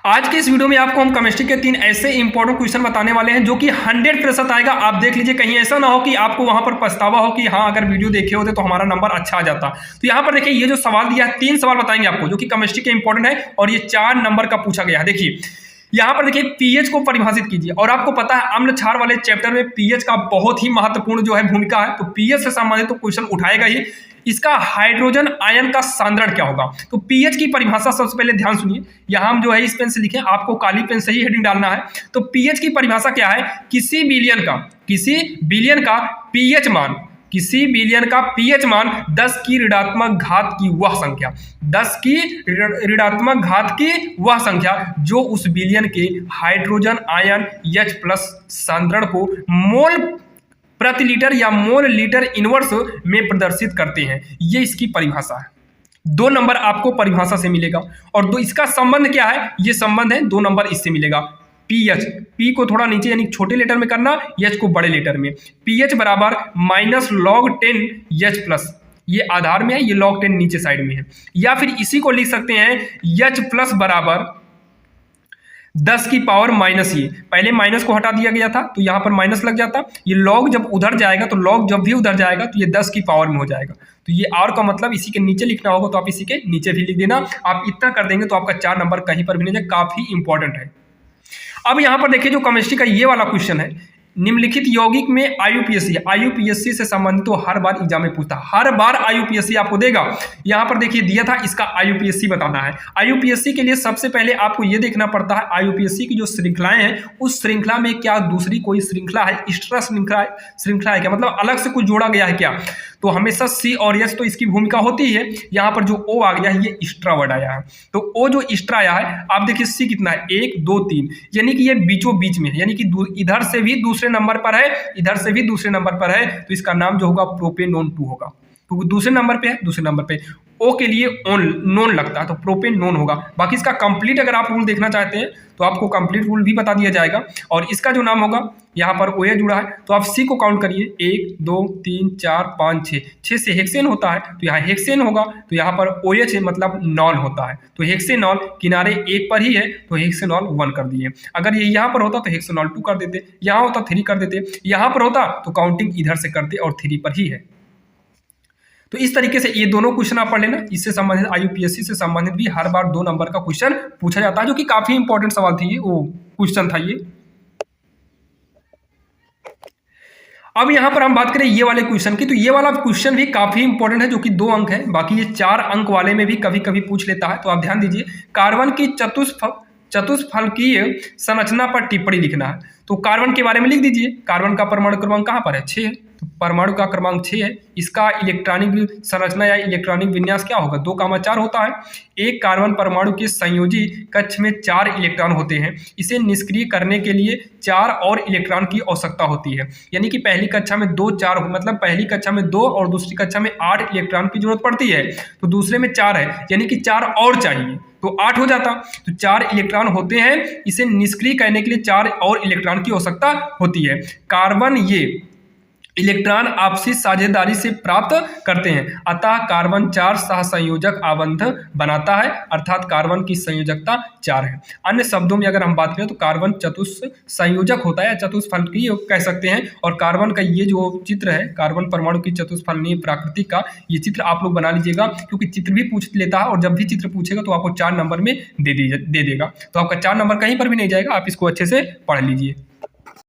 आज के इस वीडियो में आपको हम केमिस्ट्री के 3 ऐसे इंपॉर्टेंट क्वेश्चन बताने वाले हैं जो कि 100% आएगा। आप देख लीजिए, कहीं ऐसा ना हो कि आपको वहां पर पछतावा हो कि हाँ अगर वीडियो देखे होते तो हमारा नंबर अच्छा आ जाता। तो यहाँ पर देखिए, ये जो सवाल दिया है 3 सवाल बताएंगे आपको जो कि केमिस्ट्री के इंपॉर्टेंट है और ये 4 नंबर का पूछा गया है। देखिए यहाँ पर देखिए, पीएच को परिभाषित कीजिए। और आपको पता है अम्ल क्षार वाले चैप्टर में पीएच का बहुत ही महत्वपूर्ण जो है भूमिका है, तो पीएच से संबंधित तो क्वेश्चन उठाएगा ही। इसका हाइड्रोजन आयन का सांद्रण क्या होगा, तो पीएच की परिभाषा सबसे पहले ध्यान सुनिए। यहां हम जो है इस पेन से लिखें, आपको काली पेन से ही हेडिंग डालना है। तो पीएच की परिभाषा क्या है, किसी बिलियन का पीएच मान, किसी बिलियन का पीएच मान 10 की ऋणात्मक घात की वह संख्या, 10 की ऋणात्मक घात की वह संख्या जो उस बिलियन के हाइड्रोजन आयन H+ सांद्रण को मोल प्रति लीटर या मोल लीटर इनवर्स में प्रदर्शित करते हैं। ये इसकी परिभाषा है। 2 नंबर आपको परिभाषा से मिलेगा। और दो इसका संबंध क्या है, ये संबंध है 2 नंबर इससे मिलेगा। पीएच, पी को थोड़ा नीचे यानी छोटे लेटर में करना, एच को बड़े लेटर में। पीएच बराबर -log10 H+, ये आधार में है, ये log10 नीचे साइड में है। या फिर इसी को लिख सकते हैं H+ बराबर 10 की पावर -, पहले माइनस को हटा दिया गया था तो यहाँ पर माइनस लग जाता। ये लॉग जब उधर जाएगा तो लॉग जब भी उधर जाएगा तो ये 10 की पावर में हो जाएगा। तो ये आर का मतलब इसी के नीचे लिखना होगा, तो आप इसी के नीचे भी लिख देना। आप इतना कर देंगे तो आपका 4 नंबर कहीं पर भी नहीं जाए, काफी इंपॉर्टेंट है। अब यहाँ पर देखिए, जो केमिस्ट्री का ये वाला क्वेश्चन है, निम्नलिखित यौगिक में आईयूपीएससी से संबंधित तो हर बार एग्जाम में पूछता है, हर बार आईयूपीएससी आपको देगा। यहाँ पर देखिए दिया था, इसका आईयूपीएससी बताना है। आईयूपीएससी के लिए सबसे पहले आपको ये देखना पड़ता है आईयूपीएससी की जो श्रृंखलाएं हैं उस श्रृंखला में क्या दूसरी कोई श्रृंखला है, एक्स्ट्रा श्रृंखला है क्या, मतलब अलग से कुछ जोड़ा गया है क्या। तो हमेशा सी और एच तो इसकी भूमिका होती है। यहाँ पर जो ओ आ गया है ये एक्स्ट्रा वर्ड आया है, तो ओ जो एक्स्ट्रा आया है, आप देखिए सी कितना है, 1 2 3, यानी कि ये बीचों बीच में है, यानी कि इधर से भी दूसरे नंबर पर है, इधर से भी दूसरे नंबर पर है। तो इसका नाम जो होगा प्रोपेनोन 2 होगा, क्योंकि दूसरे नंबर पे है, दूसरे नंबर पे ओ के लिए नोन लगता है तो प्रोपेनोन होगा। बाकी इसका कंप्लीट अगर आप रूल देखना चाहते हैं तो आपको कंप्लीट रूल भी बता दिया जाएगा। और इसका जो नाम होगा, यहाँ पर ओ ए जुड़ा है तो आप सी को काउंट करिए, 1 2 3 4 5 6 से हेक्सेन होता है तो यहाँ हेक्सेन होगा। तो यहाँ पर ओ एच मतलब नॉन होता है, तो हेक्सेनॉल किनारे 1 पर ही है तो हेक्सेनॉल 1 कर दिए। अगर ये यहाँ पर होता तो हेक्सेनॉल 2 कर देते, यहाँ होता 3 कर देते, यहाँ पर होता तो काउंटिंग इधर से करते और 3 पर ही है। तो इस तरीके से ये दोनों क्वेश्चन आप पढ़ लेना। इससे संबंधित आईयूपीएससी से संबंधित भी हर बार 2 नंबर का क्वेश्चन पूछा जाता है, जो कि काफी इंपॉर्टेंट सवाल थी, ये वो क्वेश्चन था ये। अब यहां पर हम बात करें ये वाले क्वेश्चन की, तो ये वाला क्वेश्चन भी काफी इंपॉर्टेंट है, जो कि 2 अंक है। बाकी ये 4 अंक वाले में भी कभी कभी पूछ लेता है। तो आप ध्यान दीजिए, कार्बन की चतुष्फलकीय संरचना पर टिप्पणी लिखना है। तो कार्बन के बारे में लिख दीजिए। कार्बन का परमाणु क्रमांक कहाँ पर है, 6 है, तो परमाणु का क्रमांक 6 है। इसका इलेक्ट्रॉनिक संरचना या इलेक्ट्रॉनिक विन्यास क्या होगा, 2,4 होता है। एक कार्बन परमाणु के संयोजी कक्ष में 4 इलेक्ट्रॉन होते हैं। इसे निष्क्रिय करने के लिए 4 और इलेक्ट्रॉन की आवश्यकता होती है, यानी कि पहली कक्षा में 2 4 मतलब पहली कक्षा में 2 और दूसरी कक्षा में 8 इलेक्ट्रॉन की जरूरत पड़ती है। तो दूसरे में 4 है, यानी कि 4 और चाहिए तो 8 हो जाता। तो 4 इलेक्ट्रॉन होते हैं, इसे निष्क्रिय करने के लिए 4 और इलेक्ट्रॉन की आवश्यकता होती है। कार्बन ये इलेक्ट्रॉन आपसी साझेदारी से प्राप्त करते हैं, अतः कार्बन 4 सहसंयोजक आबंध बनाता है, अर्थात कार्बन की संयोजकता 4 है। अन्य शब्दों में अगर हम बात करें तो कार्बन चतुष्संयोजक होता है, चतुष्फलकीय कह सकते हैं। और कार्बन का ये जो चित्र है, कार्बन परमाणु की चतुष्फलनीय प्रकृति का ये चित्र आप लोग बना लीजिएगा, क्योंकि चित्र भी पूछ लेता है और जब भी चित्र पूछेगा तो आपको 4 नंबर में दे देगा। तो आपका 4 नंबर कहीं पर भी नहीं जाएगा, आप इसको अच्छे से पढ़ लीजिए।